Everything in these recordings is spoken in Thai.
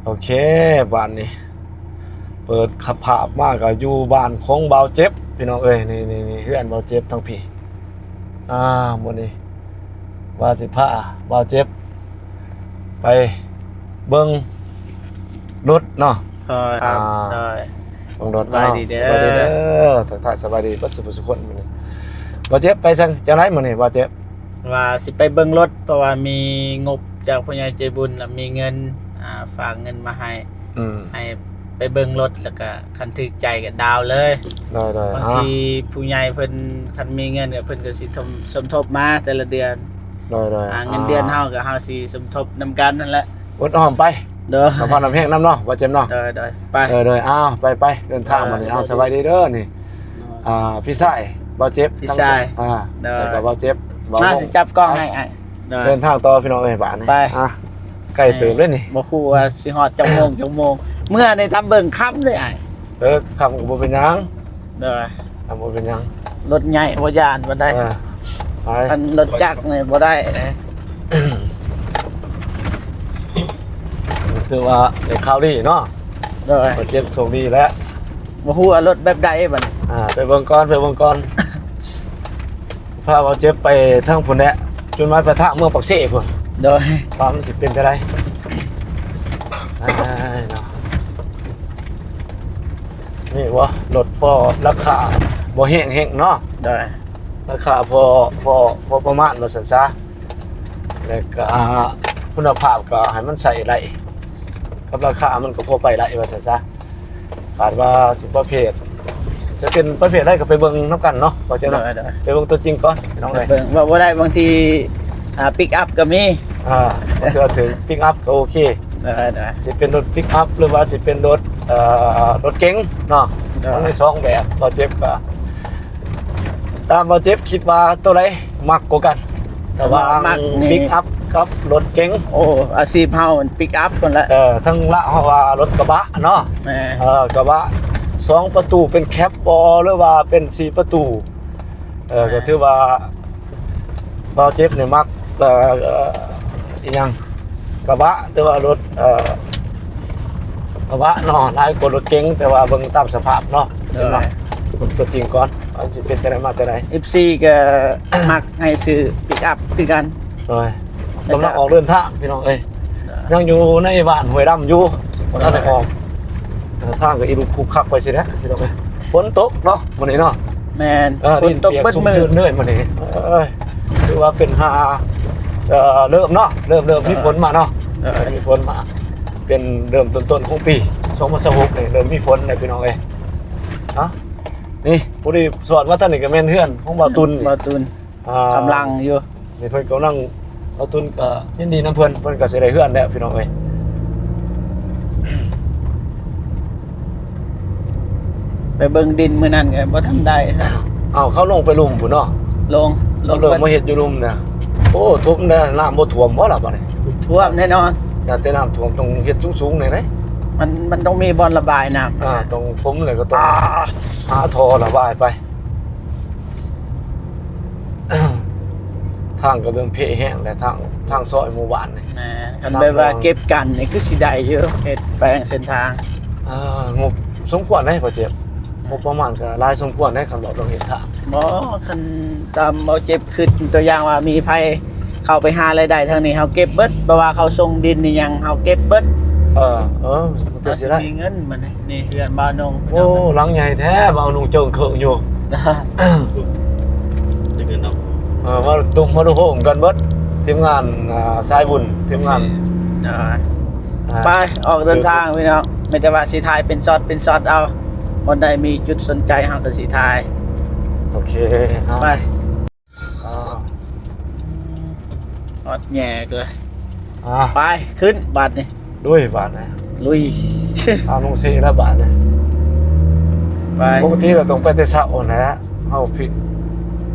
โอเคบ้านนี้เปิดขับภาพมากก็อยู่บ้านของเบาเจ็บพี่น้องเอ้ยนี่เฮือนเบาเจ็บทั้งพี่มื้อนี้ว่าสิพาเบาเจ็บไปเบิ่งรถเนาะครับได้ เบิ่งรถ สบายดีเด้อ สบายดีเด้อทักทายสบายดีเบิดสุขคนมื้อนี้เบาเจ็บไปจังได๋มื้อนี้เบาเจ็บ ว่าสิไปเบิ่งรถเพราะว่ามีงบจากผู้ใหญ่ใจบุญแล้วมีเงินฝากเงินมาให้ ให้ไปเบิ่งรถแล้วก็คันถึกใจก็ดาวเลย ได้ บางทีผู้ใหญ่เพิ่นคันมีเงินก็เพิ่นก็สิสมทบมาแต่ละเดือน ได้เงินเดือนเฮาก็เฮาสิสมทบนำกันนั่นแหละ อดอ้อมไป เด้อ สะพานน้ำแห้งน้ำเนาะว่าเจ็บเนาะ ได้ไป เลยไปเดินทางมานี่สบายดีเด้อนี่พี่ชายบ่เจ็บ พี่ชาย แต่ก็บ่เจ็บ มาสิจับกล้องให้เดินทางต่อพี่น้องเอ้ยบ้านนี่ ไป ใกล้เติมเลยนี่ บ่ฮู้ว่าสิฮอดจักโมงเมื่อในทำเบิ่งค่ำเลยขับก็บ่เป็นหยัง เด้อ บ่เป็นหยัง รถใหญ่บ่ย่านบ่ได้ ไป อันรถจักรนี่บ่ได้นะ ถือว่าได้ข่าวดีเนาะ เด้อ บ่เจ็บโชคดีแล้ว บ่ฮู้ว่ารถแบบใดบัดนี้ ไปเบิ่งก่อนพาบ่เจ็บไปทางพุ่นแหละจนมาปะทะเมืองปักเสพุ่น เด้อ ว่ามันสิเป็นจังได๋เนาะนี่ว่ารถพอราคาบ่แห้งเนาะ เด้อ ราคาพอประมาณว่าซั่นซะแล้วก็คุณภาพก็ให้มันใส่ได้กับราคามันก็พอไปได้ว่าซั่นซะขาดว่าสิประเภทจะเป็นประเภทใดก็ไปเบิ่งนํกันเนาะก็จะ เด้ เนาะ อเด้อ ไปเบิ่งตัวจริงก่อนพี่น้องเอ้ย เบิ่งว่าบ่ได้บางทีปิกอัพก็มี มันก็ถึงปิกอัพก็โอเค เด้อ สิเป็นรถปิกอัพหรือว่าสิเป็นรถเก๋งเนาะมันมี2แบบบ่เจ็บก็ตามบ่เจ็บคิดว่าตัวใดมักกว่ากันแต่ว่าปิกอัพกับรถเก๋ง โอ้อาชีพเฮามันปิกอัพก่อนละ ทั้งละเฮาว่ารถกระบะเนาะ แม่ กระบะ2ประตูเป็นแคปบ่หรือว่าเป็น4ประตูก็ถือว่าบ่เจ็บนี่มักอีหยังกระบะหรือว่ารถกระบะเนาะหลายกว่ารถเก๋งแต่ว่าเบิ่งตามสภาพเนาะ เด้อ ตัวจริงก่อนว่าสิเป็นจังได๋มาจังได๋ FC ก็ มักให้ซื้อปิกอัพคือกัน เลยกำลังออกเดินทางพี่น้องเอ้ยยังอยู่ในบ้านห้วยดำอยู่บ่ทันได้ออกทางก็อีลุกคุกคักไปสินะพี่น้องเอ้ยฝนตกเนาะมื้อนี้เนาะ แม่นฝ ดิ นตกเบิดมื้อ เนื่อยมื้อนี้ถือว่าเป็นเริ่มเนาะเริ่มมีฝนมาเนาะมีฝนมาเป็นเริ่มต้นของปี2026นี่เริ่มมีฝนแล้วพี่น้องเอ้ยนี่ผู้ที่สอนว่าท่านนี่ก็แม่นเฮือนของบ่าวตุน บ่ตุนกำลังอยู่ นี่เพิ่นกำลังเอาตุนก็ยินดีนำเพิ่นก็สิได้เฮือนแล้วพี่น้องเอ้ย ไปเบิ่งดินมื้อนั้นก็บ่ทันได้ เขาลงไปลุ่มพุ่นเนาะ ลง เราเริ่มมาเฮ็ดอยู่ลุ่มเนี่ยโอ้ทุบเนี่ยน้ำบ่ท่วมบ่ล่ะบัดนี้ ท่วมแน่นอน อย่าแต่น้ำท่วมต้องเฮ็ดสูงๆหน่อยเด้ มันต้องมีบ่อนระบายน้ำ ต้องถมเลยก็ต้องหาท่อระบายไป ทางก็เริ่มเพแห้งแล้วทางซอยหมู่บ้านนี่ นะคันแบบว่าเก็บกันนี่คือสิได้อยู่เฮ็ดแปลงเส้นทาง งบสมควรได้บ่เจ็บงบประมาณก็หลายสมควรได้คันเราเฮ็ดทาง บ่คันตามเอาเจ็บขึ้นตัวอย่างว่ามีไผเข้าไปหารายได้ทางนี้เฮาเก็บเบิดบ่ว่าเขาส่งดินนี่หยังเฮาเก็บเบิด มันก็สิได้ มีเงินมันนี่เฮือนบ้านนง โอ้หลังใหญ่แท้บ่เอานุ่งเจิงเคิงอยู่ จะเงินเนาะ มาดูโฮมกันเบิดทีมงานสายบุญทีมงาน ไปออกเดินทางพี่น้องไม่แต่ว่าสิถ่ายเป็นช็อตเอาบ่ได้มีจุดสนใจเฮาก็สิถ่าย โอเค ไป อ่า ออดแย่เลย อ่า ไปขึ้นบัดนี่ ด้วยบาทนะ ลุย เอาลงเซแล้วบาทนะ ไป ปกติเราต้องไปแต่เช้านะฮะเอาผิด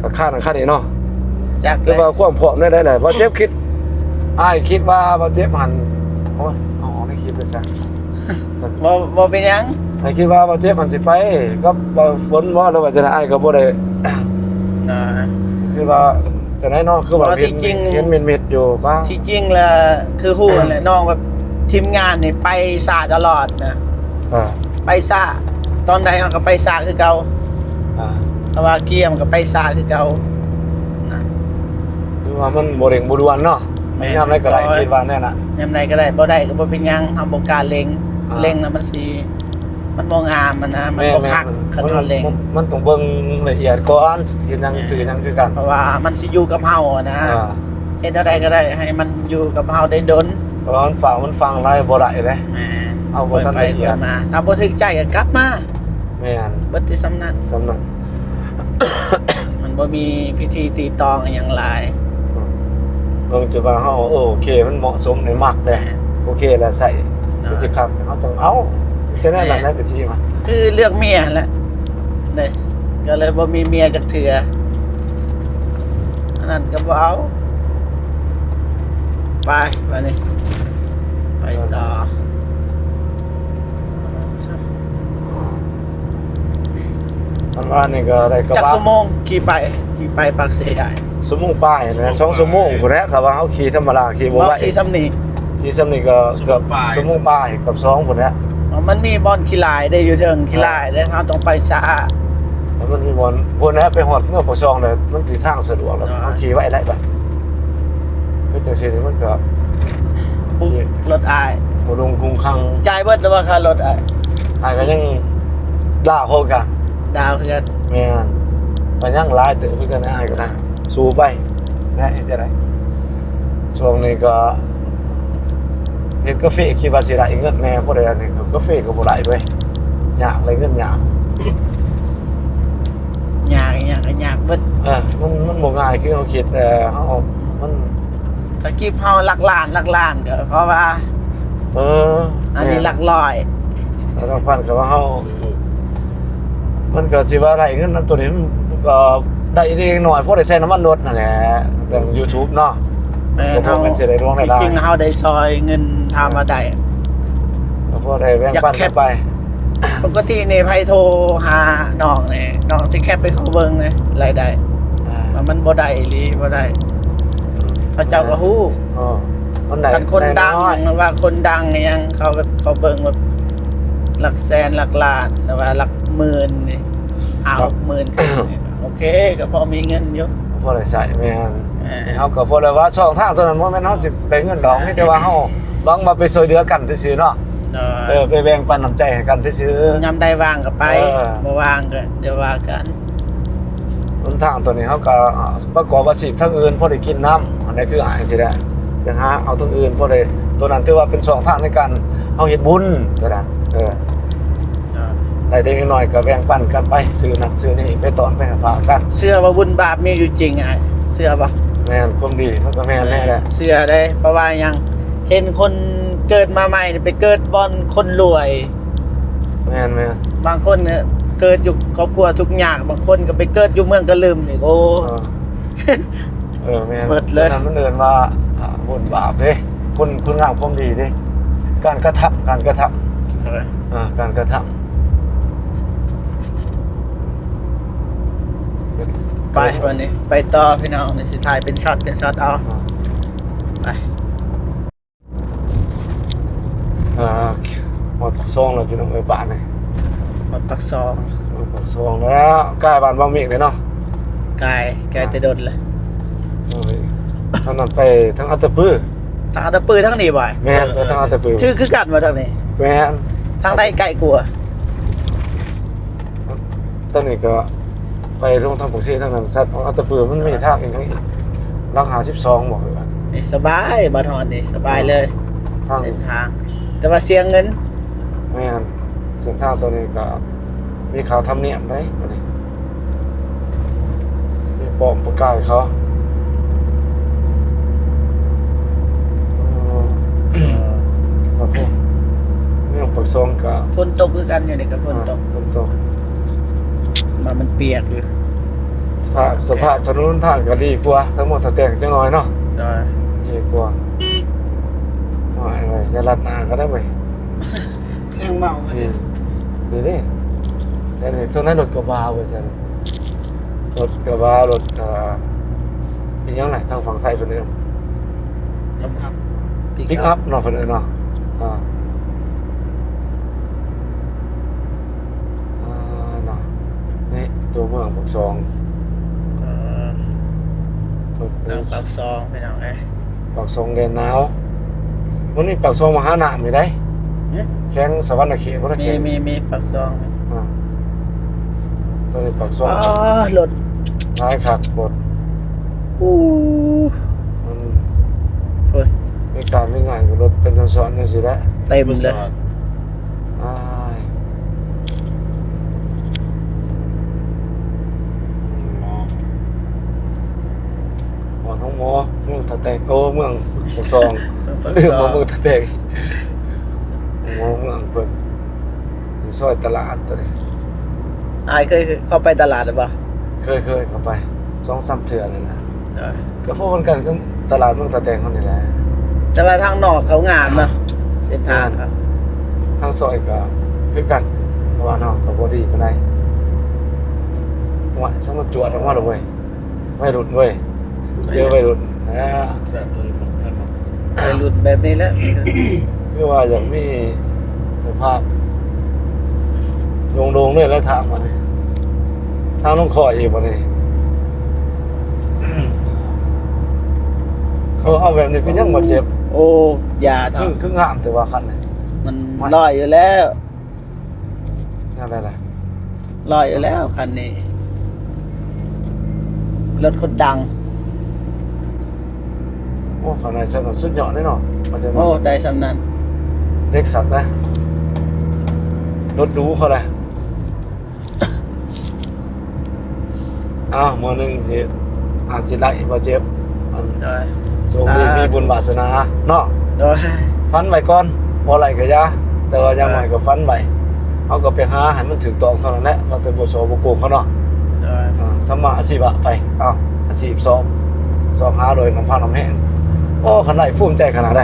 กับค่านั่นค่านี้เนาะ จัก คือว่าความพร้อมได้แหละบ่เจ็บคิดคิดว่าบ่เจ็บหันโอ้ยเอาในคลิปเลยซะ บ่เป็นหยัง คิดว่าบ่เจ็บหันสิไปก็บ่ฝนบ่หรือว่าจะได้ก็บ่ได้ นะ คือว่าจะได้เนาะคือว่าเห็นเม็ดๆอยู่บ้าง ที่จริงแล้วคือฮู้นั่นแหละน้องแบบ ทีมงานนี่ไปสาตลอดนะ อ่า ไปสาตอนใดเฮาก็ไปสาคือเก่า อ่า เพราะว่าเกียมก็ไปสาคือเก่านะ คือว่ามันบ่เร่งบ่ด่วนเนาะ แม่ ยามใดก็ได้คิดว่าแน่น่ะ ยามใดก็ได้บ่ได้ก็บ่เป็นหยังเฮาบ่กล้าเล็ง อ่า เล็งแล้วมันสิมันบ่งามมันนะมันบ่คักคันเฮาเล็ง มันต้องเบิ่งละเอียดก่อนสิหยังสื่อหยังคือกัน เพราะว่ามันสิอยู่กับเฮาอะนะ อ่า เฮ็ดอะไรก็ได้ให้มันอยู่กับเฮาได้ดน เพราะว่ามันฟังหลายบ่ได้เด้ แหม เอาบ่ทัน ไป ละเอียด มาถ้าบ่ถึกใจก็กลับมา แม่น เบิดที่สำนัก สำนัก มันบ่มีพิธีตีตองอหย่างหลาย เบิ่งจะว่าเฮาโอเคมันเหมาะสมในมักเด้โอเคแล้วใส่มันสิครับเฮาต้องเอาแค่นั้นแหละในพิธีมา คือเลือกเมียแหละเด้ก็เลยบ่มีเมียจักเทื่ออันนั้นก็บ่เอาไปบัดนี้ไปต่อ มันว่านี่ก็ได้ก็ จัก ว่า ชั่วโมงขี่ไปปากเสียใหญ่ ชั่วโมงป้ายนะ2ชั่วโมงพุ่นแหละครับว่าเฮาขี่ธรรมดาขี่บ่ บ่ ไหว ขี่ซ้ำนี่ ขี่ซ้ำนี่ก็เกือบชั่วโมงป้ายกับ2พุ่นแหละ มันมีบอลขี่ลายได้อยู่เทิงขี่ลายได้เฮาต้องไปช้า แล้วมันมีบอนพุ่นแหละไปฮอดเมื่อปากซองเลยมันสิทางสะดวกแล้ว อ่า เฮาขี่ไว้ได้บัดก็จังซี่นี่มันก็ ปุ๊บรถอาย บ่ลงคุงคัง จ่ายเบิดแล้วว่าค่ารถอาย อ้ายก็ยังล่าโฮกัน ดาวคือกัน แม่นมันยังหลายเติบคือกันนะอ้ายก็ได้สู้ไปได้เฮ็ดจังได๋ช่วงนี้ก็เฮ็ดกาแฟคิดว่าสิได้เงินแน่บ่ได้อันนี้กาแฟก็บ่ได้เว้ยยากเลยเงินยาก ยากอีหยังก็ยากเบิด มันบ่ง่ายคือเราคิดแต่เฮามัน ถ้ากีบเฮาหลักล้านก็เพราะว่า เออ อันนี้หลักร้อย แล้วก็พันกับว่าเฮามันก็สิว่าได้เงินนำตัวนี้มันก็ได้เล็กน้อยพอได้ใช้น้ำมันรถนั่นแหละเรื่อง YouTube เนาะ แม่ ก็พอมันสิได้ร่วงได้ ที่ หลาย จริงเฮาได้ซอยเงินทามาได้ ก็พอได้แบ่งปัน อยากแค กั ป นไป ปกตินี่ไผโทรหาน้องนี่น้องที่แคปไปเขาเบิ่งนี่รายได้ว่ามันบ่ได้อีหลีบ่ได้เขาเจ้าก็ฮู้ อ๋อมันได้ คันคนดัง น้อย ว่าคนดังอิหยังเขาแบบเขาเบิ่งแบบหลักแสนหลักล้านหรือว่าหลักหมื่นนี่50,000ขึ้นนี่โอเคก็พอมีเงินอยู่ พอได้ใช้แม่น เออ เฮาก็พอได้ว่าช่องทางตัวนั้นบ่แม่นเฮาสิได้เงินดอกมีแต่ว่าเฮาหวังมาไปช่วยเหลือกันซื่อๆเนาะไปแบ่งปันน้ำใจให้กันซื่อๆ ยามใดว่างก็ไป เออ บ่ว่างก็เดี๋ยวว่ากัน หนทางตัวนี้เขาก็ประกอบอาชีพทั้งอื่นพอได้กินน้ำอันนี้คืออายสิได้ยังหาเอาทั้งอื่นพอได้ตัวนั้นถือว่าเป็นช่องทางในการเอาเฮ็ดบุญตัวนั้นได้เด็กน้อยก็แบ่งปันกันไปซื้อนั่นซื้อนี่ไปตอนไปฝากกัน เชื่อว่าบุญบาปมีอยู่จริงอ่ะเชื่อปะ แม่นความดีมันก็แม่นแน่แหละ เชื่อได้เพราะว่ายังเห็นคนเกิดมาใหม่นี่ไปเกิดบอนคนรวย แม่น บางคนเนี่ยเกิดอยู่ครอบครัวทุกอย่างบางคนก็ไปเกิดอยู่เมืองกะลืมอีกโอ้ แม่น เบิดเลย นั้นมันเอิ้นว่าบุญบาปเด้คุณงามความดีเด้การกระทำการกระทำ ไปวันนี้ไปต่อพี่น้องในสิถ่ายเป็นช็อตเอาไป หมดปากซองแล้วพี่น้องเอ้ยบ้านนี่ หมดปักซอง หมดปากซองแล้วใกล้บ้านบางเมฆเลยเนาะ กายแต่ดนเลย ทางนั้นไปทางอัตตปือ ทางอัตตปือทั้งนี้บ่าย แม่นไปทางอัตตปือ คือกันมาทางนี้ แม่น ทางใดไกลกลัวา ตอนนี้ก็ไปทางปุกเสทางนั้นสัตว์อัตตปือมันมีทางอีกทางอีกรักหา12บอกเลยว่า นี่สบายบาทอนนี่สบายเลย ทาง เส้นทาง แต่ว่าเสียเงิน แม่นเส้นทางตัวนี้ก็มีข่าวทำเนียมไหมวันนี้มีปลอมประกาศเขาครับผมเรื่องปักซองกับ ฝนตกคือกันอยู่นี่กับฝนตก ฝนตก มันเปียกอยู่ สภาพถนนทางก็ดีกว่าทั้งหมดถ้าแต่งจังน้อยเนาะ ได้ ดีกว่าหน่อยไว้จะรัดหน้าก็ได้ไหม ยังเมา ดีดิแต่นี่ส่วนนั้นรถกระบะเว้ยซั่นรถกระบะรถอีกอย่างไรทางฝั่งไทยเพิ่นเอิ้น ครับ ปิกอัพเนาะเพิ่นเอิ้นเนาะ อ่าเนาะนี่ตัวเมืองปากซอง เออ ตัว น้องปากซองพี่น้องเอ้ย ปากซองแดนหนาวมันมีปากซองมหาหนามอยู่ได้ เนี่ย แข้งสวรรค์เขตบ่ได้แข้ง มีปากซอง อ่าตัวนี้ปากซอง รถ ท้ายขับรถ อู้ มัน คน ไม่การไม่งานกับรถเป็นซ้อนๆจังซี่แหละ เต็มเลย อ้ายหมอท้องหมอเมืองตะแตกโอ้เมืองปากซอง ปาก เรื่อง ซ ข อ อง ง เมืองตะแตกหมอเมืองเพิ่นอยู่ซอยตลาดตัวนี้ อายเคยเข้าไปตลาดหรือเปล่า เคยเข้าไป2-3เทื่อนี่นะ เออ ก็พวกมันกันก็ตลาดเมืองตะแตงเขานี่แหละ แต่ว่าทางนอกเขางามเนาะเส้นทางครับ ทางซอยก็คือกันเพราะว่าเนาะก็บ่ดีปานใดว่าสมมุติจวดออกมาแล้วเว้ยวัยรุ่นเว้ยเจอวัยรุ่นวัยรุ่นแบบนี้แหล้ว คือว่าอยากมีสภาพโล่งๆด้วยแล้วทางมานี่ทางต้องคอยอีกบ่นี่เขาเอาแบบนี้เป็นยังบ่เจ็บ โอ้อย่าท คืองามแต่ว่าคันนี่ ำมันลอยอยู่แล้ว นั่นแหละ ลอยอยู่แล้วคันนี้รถคนดัง โอ้ข้างในสนุกสุดยอดแน่นอนมันจะ โอ้ได้สำนั้น เล็กสัตว์นะรถดูเขาเลยอ้าวมื้อหนึงสิอาจสิได้บ่เจ็บอัน โดย โชคดีมีบุญวาสนาเนาะ โดย ฟันไว้ก่อนบ่ไหลก็อยาแต่ว่าอย่างน้อยก็ฟันไว้เอาก็ไปหาให้มันถูกต้องเท่านั้นแหละว่าแต่บ่โสบ่โกงเขาเนาะ โดย สมมาอาชีพอะไปอ้าวอาชีพสอบหาโดยน้ำพักน้ำแห้งโอ้ขนาดภูมิใจขนาดใด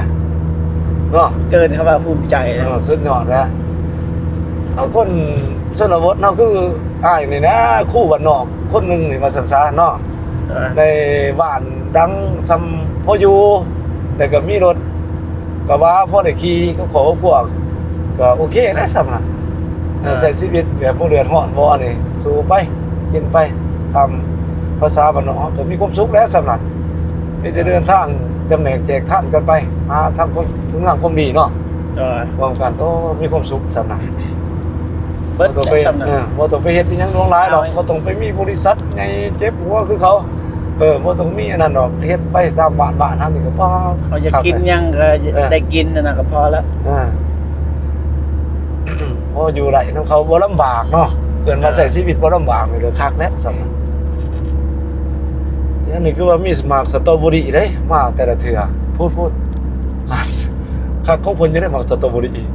เนาะ เกินเขาว่าภูมิใจนะ สุดยอดแล้วเอาคนชนบทเนาะคืออ้ายนี่นะคู่บ้านนอกคนหนึงนี่มาสันซาเนาะ โดย ในบ้านดังซ้ำพออยู่แต่ก็มีรถก็ว่าพอได้ขี่ก็ขอพวกก็โอเคนะซ้ำน่ะใช้ชีวิตแบบบ่เดือดร้อนบ่นี่สู้ไปกินไปตามภาษาบ้านนอกก็มีความสุขแล้วซ้ำน่ะมีแต่เดินทางจำแนกแจกท่านกันไปหาทำคุณงามความดีเนาะ โดย รวมกันโอ้มีความสุขซ้ำน่ะ เบิด บ่ต้อง และ ไป สำนั้น บ่ต้องไปเฮ็ดอีหยังหลวงหลายดอก เอาไว้ บ่ต้องไปมีบริษัทใหญ่เจ็บหัวคือเขาบ่ต้องมีอันนั้นดอกเฮ็ดไปตามบ้านเฮานี่ก็พอ เขาจะ ครับ กินหยังก็ได้กินนั่นน่ะก็พอแล้ว อ่า พออยู่ไรนำเขาบ่ลำบากเนาะเกินมาใช้ชีวิตบ่ลำบากนี่ก็คักแน่สำนักนี่คือว่ามีสมัครสตรอเบอรี่เด้มาแต่ละเทื่อพูดคักของเพิ่นอยู่ได้มักสตรอเบอรี่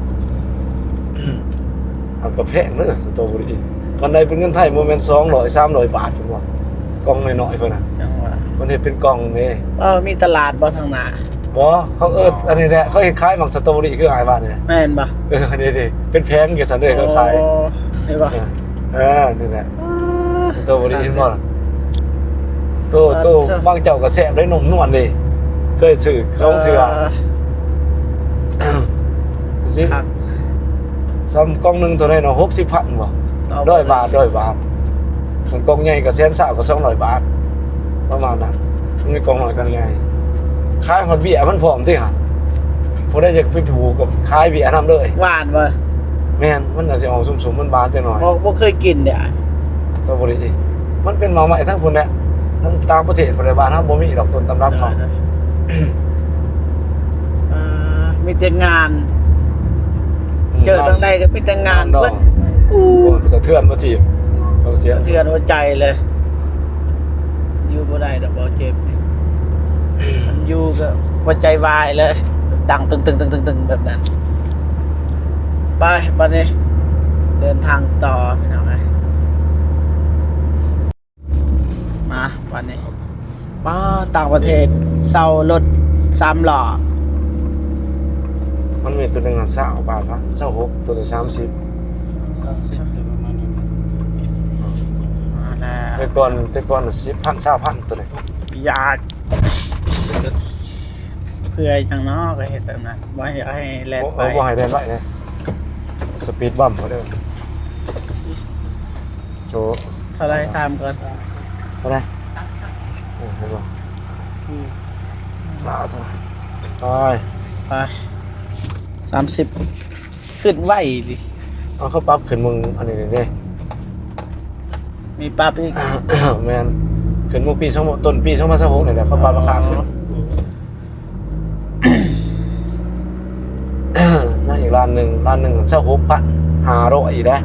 เอาก็แพงเด้อสตรอเบอรี่กันได้เป็นเงินไทยบ่แม่น200 300 บาทพุ่นว่ากล่องน้อยๆเพิ่นน่ะ จังหวะ มันเฮ็ดเป็นกล่องนี่ มีตลาดบ่ทางหน้า บ่เขาอันนี้แหละเขาเฮ็ดขายมักสตรอเบอรี่คืออายว่านี่ แม่นบ่ อันนี้ดิเป็นแพงอยู่ซั่นเด้อเขาขาย โอ้นี่บ่ นี่แหละตัวบริษัทบ่ล่ะตัวบางเจ้าก็แซ่บได้นมนวลนี่เคยซื้อ2เทื่อสิ ครับ ซ้ำกล่องหนึงตัวนี้เนาะ60,000บ่100 บาทส่วนกล่องใหญ่ก็120,000ก็200 บาทประมาณนั้นมันมีกล่องน้อยกันใหญ่ขายฮอดเบี้ยมันพร้อมติหั่นบ่ได้จะไปผูกกับขายเบี้ยนำเลย หวานบ่ แม่นมันน่าสิออกสมๆมันบานจังหน่อย บ่เคยกินเด้อ ตัวบริษัทมันเป็นมาใหม่ทั้งคนแหละทั้งต่างประเทศปัจจุบันทั้งบ่มีดอกต้นตำรับเขา มีแต่งาน เจอทางใดก็มีแต่งาน ดอ เบิ ก ดอู้ โอ้สะเทือนบ่ทีต้องเสีย สะเทือนหัวใจเลย อยู่บ่ได้ดอกบ่เจ็บนี่มันอยู่ก็หัวใจวายเลย ดังตึงๆๆๆแบบนั้น ไปบัดนี้ เดินทางต่อพี่น้องเอ้ยมาวันนี้ป้าต่างประเทศเซารถ3ล้อ มันมีตัวหนึงอ่ะ20บาทครับ26ตัวนึง30 มาแล้ว แต่ก่อน10,000 20,000ตัวนี้ อยาก เพื่ออย่างน้อก็เห็นแบบนั้นว่าอยากให้แลนไป บ่ให้ได้ไว้นะสปีดบัมป์เขาเด้อโจ เท่าไรทำก่อน เท่าไหร่โอ้โหสาธุไป ไป30ขึ้นไหวดิ เอาเขาปรับขึ้นมึงอันนี้เด้ มีปรับอีก แม่นขึ้นมึงปี2ต้นปี2026นี่แหละเขาปรับราคาขึ้นนั่นอีกร้านหนึ่ง26,500อีกนะ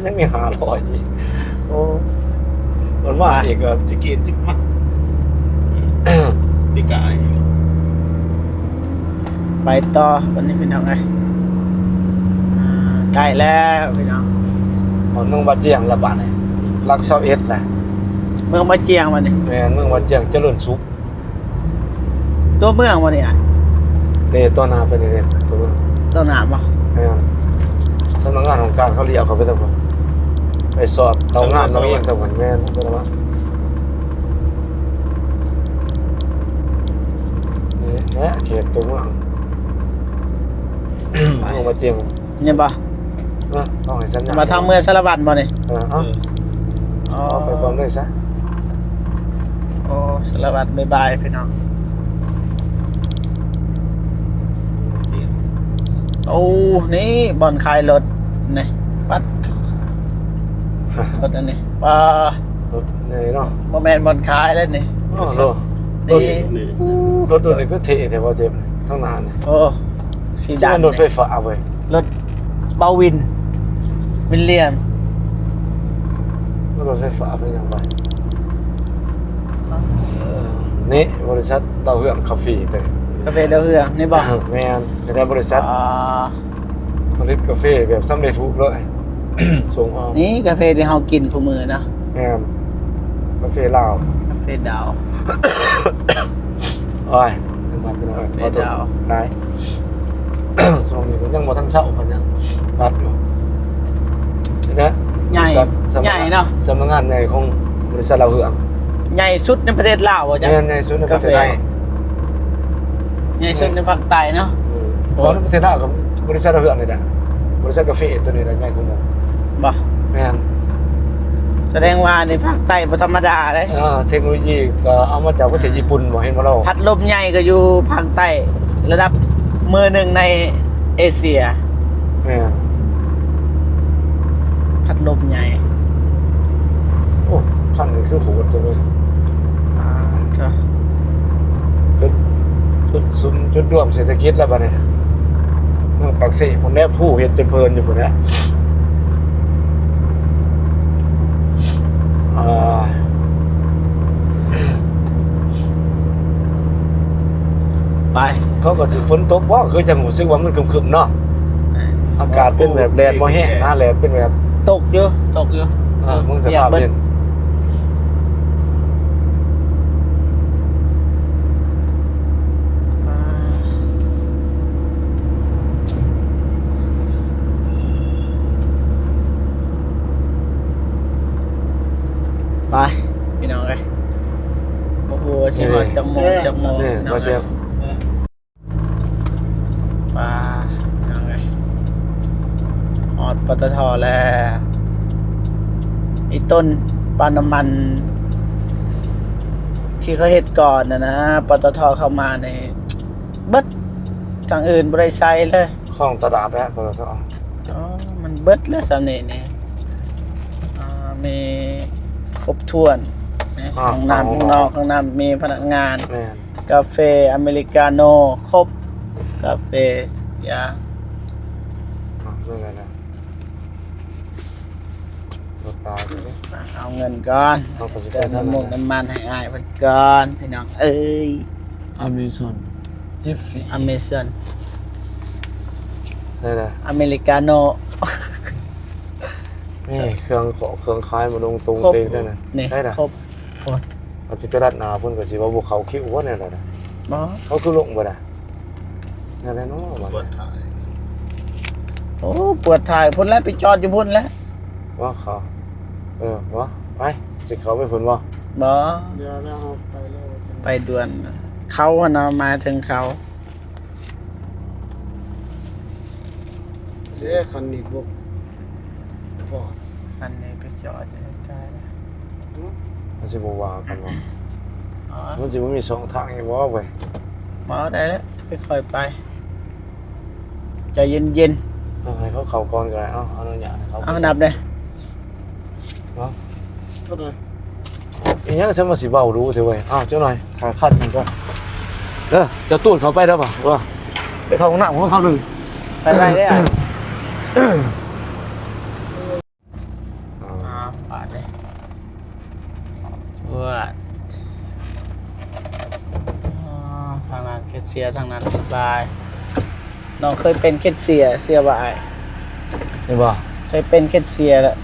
ยังมี500อีกโอ้มันว่าอีกก็จะกิน10,000พี่กาย ไปต่อวันนี้พี่น้องไงใกล้แล้วพี่น้อง เมืองบาเจียงละบาดนี่รัก21แหละ เมืองมาเจียงวันนี้ แม่นเมืองบาเจียงเจริญสุข ตัวเมืองวันนี้อ่ะ เด้ต้นนาไปนี่เด้ตัวเมือง ต้นหนามป่ะ แม่นสำนักงานของการเขาเรียกเขาไปทั้งหมดไปสอบเรางานเราเองทั้งหมดแม่นแสดงว่านี่แหละเขตตัวเมืองเมืองบาเจียง เนี่ยป่ะ ต้องให้สัญญาณ มาทางเมืองสารวัตรบ่นี่ เอาไปพร้อมด้วยซะ โอ้สารวัตรบ๊ายบายพี่น้องโอ้นี่บ่อนขายรถนี่ปัดรถอันนี้ป้าร ถนี่เนาะ บ่แม่นบ่อนขายแล้วนี่ อ๋อรถ นี่ รถนี่คือเท่แต่ว่าเจ็บทั้งนานนี่ โอ้สี ที่มัน ดำ รถไฟฟ้าเว้ย รถเบาวินวิลเลียม รถไฟฟ้าเป็นยังไงนี่บริษัทดาวเรืองคาเฟ่เลย กาแฟดาวเรืองนี่บ่ แม่นเป็นบริษัทผลิตกาแฟแบบสำเร็จรูปเลย ส่งออก นี่กาแฟที่เฮากินคู่มือนะ แม่นกาแฟลาว กาแฟดาว โอ้ยมาเป็นอะไร กาแฟดาว ได้ ช่วงนี้ผมยังบ่ทันเช้าพันยังบัดอยู่นี่นะ ใหญ่ สำนัก ใหญ่เนาะ สำนักงานใหญ่ของบริษัทดาวเรือง ใหญ่สุดในประเทศลาวบ่จ๊ะ แม่นใหญ่สุดในประเทศไทย ใหญ่สุดในภาคใต้เนาะ เพราะในประเทศลาวกับบริษัทดาวเรืองนี่แหละบริษัทกาแฟตัวนี้แหละใหญ่กว่าหมู่ บ่ แม่น แสดงว่าในภาคใต้บ่ธรรมดาเลย เทคโนโลยีก็เอามาจากประเทศญี่ปุ่นบ่เห็นบ่เรา พัดลมใหญ่ก็อยู่ภาคใต้ระดับมือหนึ่งในเอเชีย แม่น พัดลมใหญ่ โอ้คันนี้คือโหดจังเลย เจ้า จุดร่วมเศรษฐกิจแล้วบัดนี้เมืองปากเสผมแน่ผู้เฮ็ดจนเพลินอยู่พุ่นแหละไป เขาก็สิฝนตกบ่คือจังรู้สึกว่ามันครึมๆเนาะอากาศเป็นแบบแดดบ่แห้งนะแดดเป็นแบบ ตกอยู่ มึงสภาพเป็น ไปพี่น้องเอ้ยโอ้โหสิฮอดจักโมง นี่บ่เจ็บ ไปพี่น้องเอ้ยฮอดปตทแล้วไอ้ต้นปาล์มน้ำมัน ที่เขาเฮ็ดก่อนนะปตทเข้ามาในเบิดทางอื่นบ่ได้ใช้เลย คลองตลาดแล้วก็ อ๋อมันเบิดแล้วสำนี้นี่มีครบถ้วนนะห้องน้ำข้างนอกข้างน้ำมีพนักงาน แม่น กาแฟอเมริกาโน่ครบกาแฟยา เรื่องอะไรนะรถตายอยู่นี่ เอาเงินก่อน เอาไปสิ เติมน้ำมันน้ำมันให้อ้ายเพิ่นก่อนพี่น้องเอ้ย Amazon จิฟฟี่ อเมซอน ได้เลย อเมริกาโน่ นี่เครื่องคล้ายมาลงตรง ครบ เตงได้นะ นี่ ได้นะ ครบโอ้ย อาจจะไปรัดหนาเพิ่นก็สิว่าบ่เขาคิ้วว่าแน่ล่ะนะ บ่ เขาคือลงบ่ได้นั่นแหละเนาะว่า โอ้ปวดถ่ายพุ่นแล้วไปจอดอยู่พุ่นแล้ว ว่าเขาว่าไปสิเขาไปเพิ่นบ่ บ่ เดี๋ยวเราไปเลย ไปด่วน เขาอะเนาะมาถึงเขา เด้คันนี้บ่บ่ อันนี้ไปจอดอยู่ในใจนะ มันสิบ่ว่ากันว่า อ๋อ มันสิบ่มีสองทางอีกบ่เว้ย หมอได้แล้วค่อยๆไปใจเย็น เอาให้เขาเข้าก่อนก็ได้เอาอนุญาตให้เขา ๆเอานับเลย เนาะเท่านั้นอีหยังฉันมาสิเว้ารู้ซิเว้ยอ้าวเจ้าหน่อยขาคันมันก็จะตูดเขาไปได้ป่ะว่าไปเข้าห้องน้ำผมก็เข้าเลย ไปได้อ่ะปาดเลยว่าทางนั้นเคสเซียทางนั้นสบายน้องเคยเป็นเคสเซียบ่าย เห็นป่ะ เคยเป็นเคสเซียแล้ว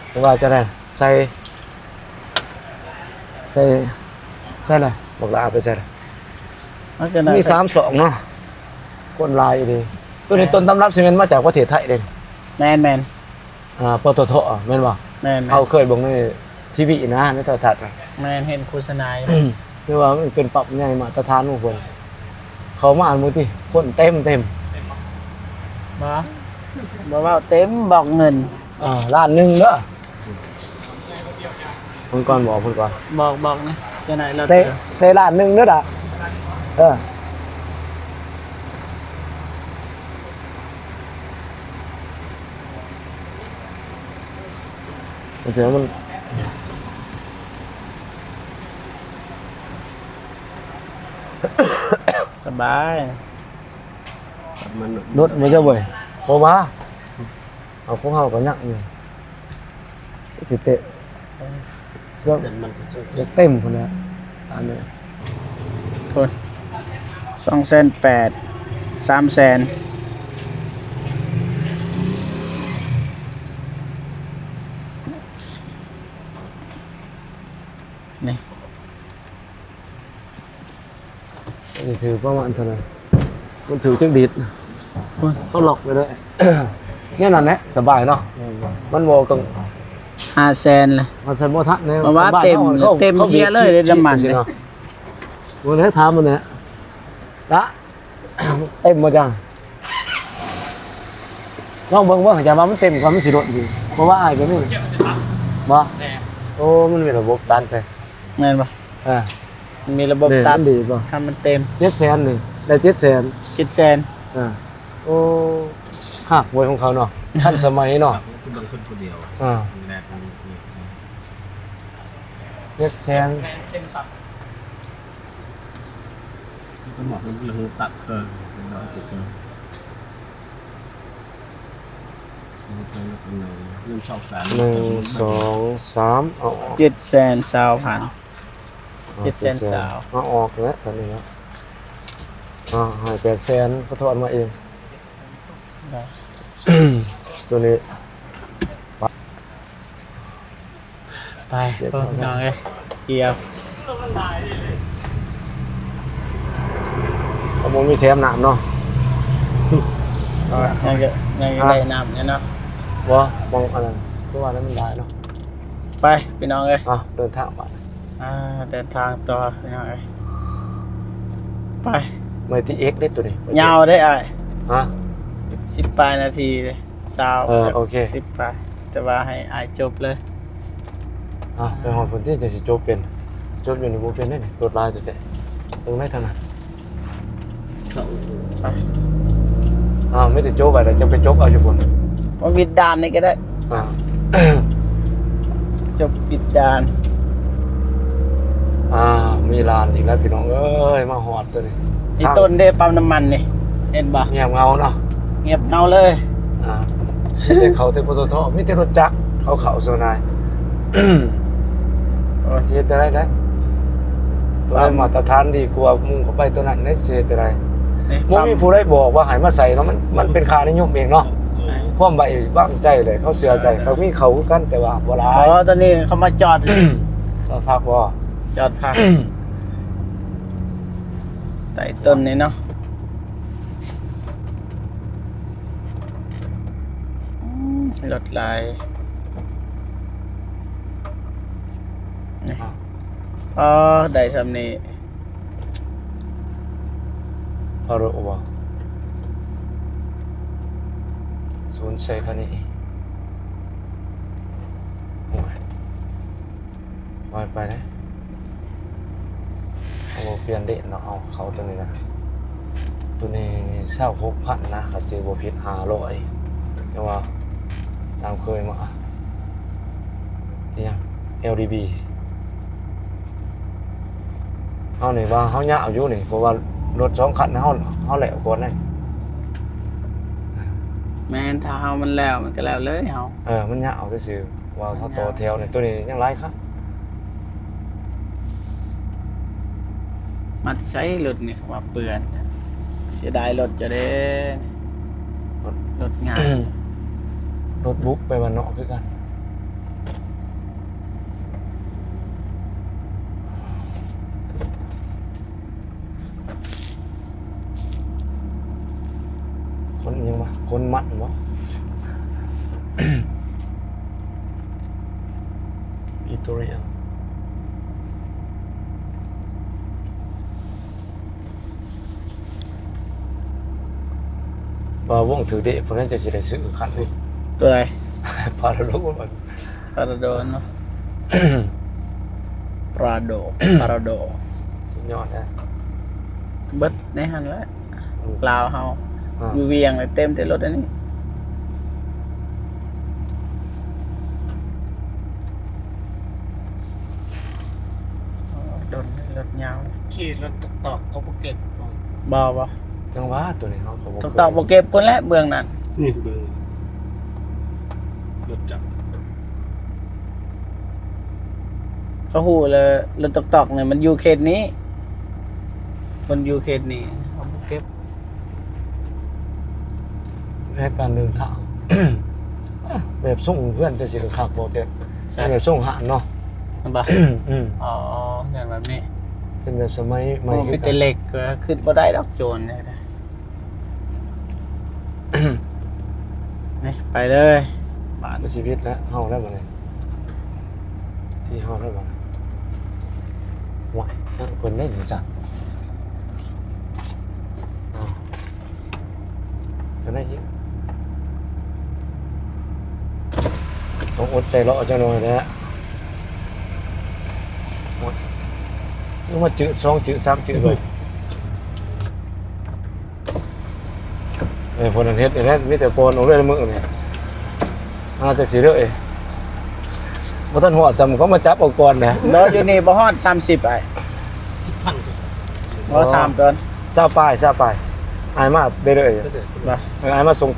หรือว่าจะได้ใส่อะไรบอกลาไปใส่เลย เพราะฉะนั้น มี32เนาะคนลายดีตัวนี้ต้นตำรับซีเมนต์มาจากประเทศไทยเลย แมน ปตทแม่นบ่ แมน เขาเคยบอกในทีวีนะในโทรทัศน์ แมนเห็นโฆษณาอยู่ คือว่ามันเป็นปรับใหญ่มาตรฐานของคนเขามาอ่านมือที่คนเต็ม บอกว่าเต็มบอกเงิน ล้านหนึงเด้อพุ่นก่อนบอกพุ่นก่อน บอกนะจะไหนเรา เซล้านหนึงเด้อด่ะเดี๋ยวมัน สบาย รถมันจะเว้ยบ่มาเอาของเฮาก็ยักอยู่สิเตะเครื่องมันเต็มพุ่นแล้วอันนี้ ทุน280,000 300,000นี่ นี่ถือประมาณเท่านั้นมันถือจังดีดเขาหลอกไปเลย เนี่ยนั่นแหละสบายเนาะมันบ่กัง 500,000เลย มันสันบ่ทันเนี่ย เพราะว่าเต็มเกียร์เลยน้ำมันเนี่ย มันให้ถามมันเนี่ยละ เต็มบ่จังลองเบิ่งว่าจะว่ามันเต็มกว่ามันสิรถอยู่เพราะว่าอ้ายก็มีบ่โอ้มันมีระบบตันแต่ แม่นปะ มันมีระบบ ตั ตั น ด ดีบ่ ทำมันเต็ม 700,000นี่ได้700,000 700,000 โอ้ค่ะมวยของเขาเนาะทันสมัยเนาะ คือบางคนคนเดียว แรกมัน 700,000 ต้องบอกมันเรื่องตัดมันน้อยจุดเริ่มชอบแสน 1 2 3เอาออก 720,000 700,000 เอาออกแล้วตอนนี้แล้วหาย800,000ก็ถอนมาเอง ตัวนี้ ไปเพิ่มน้องเลยเกี่ยว เอามมีแถมหนามเนาะ ยังได้น้ำเนี่ยเนาะ ว่ามองอะไรเพราะว่านั้นมันได้เนาะ ไปพี่น้องเลย เดินทางไป เดินทางต่อพี่น้องเลยไป ไม่ที่เอ็กได้ตัวนี้ ยาวได้อ้าย ฮะ 10 ปลายนาทีเลยสาว โอเค 10 ปลายแต่ว่าให้อ้ายจบเลย ไปหอดคนที่จะสิโจบเป็นโจบอยู่ในโบเป็นได้นี่รถลายแต่ตรงไหนทางนั้น ไป ไม่ได้โจบไปแต่จะไปโจบเอาอยู่บน มาวิดดานนี่ก็ได้ จบวิดดาน มีลานอีกแล้วพี่น้องเอ้ยมาหอดตัวนี้ นี่ต้นได้ปั๊มน้ำมันนี่เห็นบ่ เงียบเงาเนาะ เงียบเงาเลย มีแต่เขาแต่ปตทมีแต่รถจักรเขาโซนายเสียจะได้แล้วตัวนั้นมาตรฐานดีกว่ามึงเขาไปตัวนั้นเนี่ยเสียจะได้ นี่ มึงมีผู้ได้บอกว่าใหายมาใส่เนาะมันเป็นค่านิยมเองเนาะความใบบ้างใจเลยเขาเสียใจเขามีเขาคือกันแต่ว่าบ่หลา อ๋ ย อตอนนี้เขามาจอด เขาพักบ่ จอดพักใต้ต้นนี้เนาะรถลายนี่ อ๋อได้สำนี้ พอรู้บ่ศูนย์ใช้คันนี้โอ้ยไปเลยเอาเปลี่ยนเด่นเนาะเอาเขาตัวนี้นะตัวนี้26,000นะเขาจือบ่ผิด500แต่ว่าตามเคยมาเนี่ย LDB เฮานี่ว่าเฮาย่าเอาอยู่นี่เพราะว่ารถ2คันเฮาแหล้วก่อนได้ แม่นถ้าเฮามันแล้วมันก็แล้วเลยเฮา มันย่าเอาซื่อๆว่าเขาต่อแถวนี่ตัวนี้ยังหลายครับ มาใช้รถนี่ว่าเปื้อนเสียดายรถจะได้รถงาน รถบุ๊กไปบ้านนอกคือกันคนยังวะคนมัดวะ อิตาเลียนว่าวงถือเดะเพราะนั้นจะสิได้ซื้อคันนี้ ตัวอะไร พาราโลมัน ปาราโดเนาะ ปราโดปาราโด สุดยอดนะ เบิดในหันแล้วลาวเฮาอยู่เวียงเลยเต็มแต่รถอันนี้โดนรถยาว ขี่รถตอกเขาเก็บ บ่บ่ จังหวะตัวนี้เขาก็ ต้องตอกบ่เก็บคนและเบื้องนั้น นี่เบิ่งรถจับ เขาฮู้เลยรถตอกเนี่ยมันอยู่เขตนี้ คนอยู่เขตนี้เขาบ่เก็บ แค่การเดินทาง แบบส่งเพื่อนจะสิกขับโบเจ็บแบบส่งหานเนาะ มันบ่ อืม อ๋ออย่างแบบนี้ เป็นแบบสมัยใหม่ โอ้ คื มี อกั แต่ น เหล็กก็ขึ้นบ่ได้ดอกโจรเนี่ยนะ นี่ไปเลยบ้าน ชีวิตนะเฮาได้บ่เนี่ยที่เฮาได้บ่ไหวนั่งคนได้หรือจักจะได้ยินต้องอดใจรอจังหน่อยนะฮะนี่มาจืด2จืด3จืดเลยคนนั้นเฮ็ดอย่างนั้นมีแต่โกนเอาเรื่อยมือเนี่ยอาจจะสิเด้อบ่ทันหัวจำเขามาจับเอาก่อนนะ รถอยู่นี่บ่ฮอด30ไอ้ 10,000 บ่ถามก่อน ซาปายอายมาเด้อ บ่ อายมาส่ง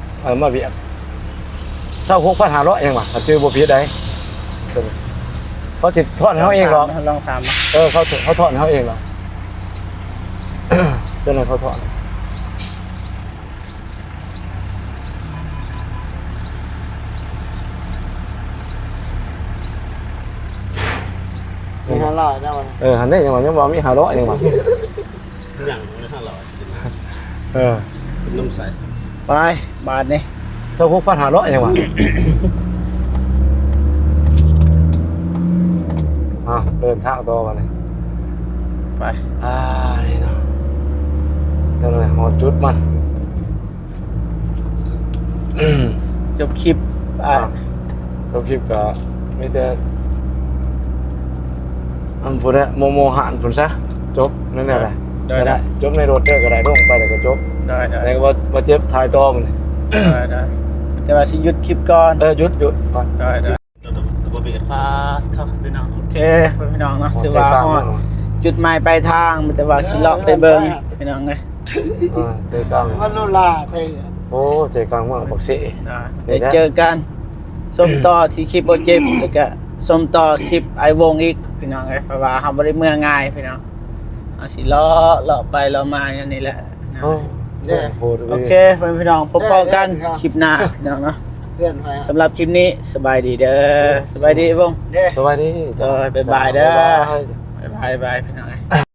มาเวียด26,500ยังว่ะถ้าชื่อบ่ผิดได้เขาสิทอดให้เฮาเองหรอก ลองถาม เขาทอดให้เฮาเองหรอก เจ้านั้นเขาทอด มี500ได้บ่ หันได้ยังว่ายังบ่มี500ยังว่ะ อย่างไม่500 เป็นน้ำใส ไปบาทนี่ 26,500ยังว่ะ เดินทางต่อมาเลย ไป นี่เนาะเดี๋ยวหน่อยหอจุดมัน จบคลิปจบคลิปก็มีแต่พูดได้โมหานพูดซะจบนั่นแหละได้จบในรถเด้อก็ได้ลงไปแล้วก็จบ ได้ แล้วก็ว่าเจ็บถ่ายต่อมัน ได้แต่ว่าสิหยุดคลิปก่อน หยุดก่อน ได้ ตัวเบียด พาเท่าพี่น้องโอเคพี่น้องเนาะถือว่าฮอดจุดหมายปลายทางมันแต่ว่าสิเลาะไปเบิ่งพี่น้องเอ้ย ใจกลาง มันลูลาไทย โอ้ใจกลางว่าบักเส ได้เจอกันส้มต่อที่คลิปโอเจ็บแล้วก็ส้มต่อคลิปไอวงอีกพี่น้องเอ้ยเพราะว่าเฮาบ่ได้เมื่อง่ายพี่น้องเอาสิเลาะไปเลาะมาอย่างนี้แหละพี่น้อง โอเคพี่น้องพบกันคลิปหน้าพี่น้องเนาะ เพื่อนไป สำหรับคลิปนี้สบายดีเด้อสบายดีวง เด้ สวัสดี บ๊ายบายเด้อบ๊ายบายพี่น้อง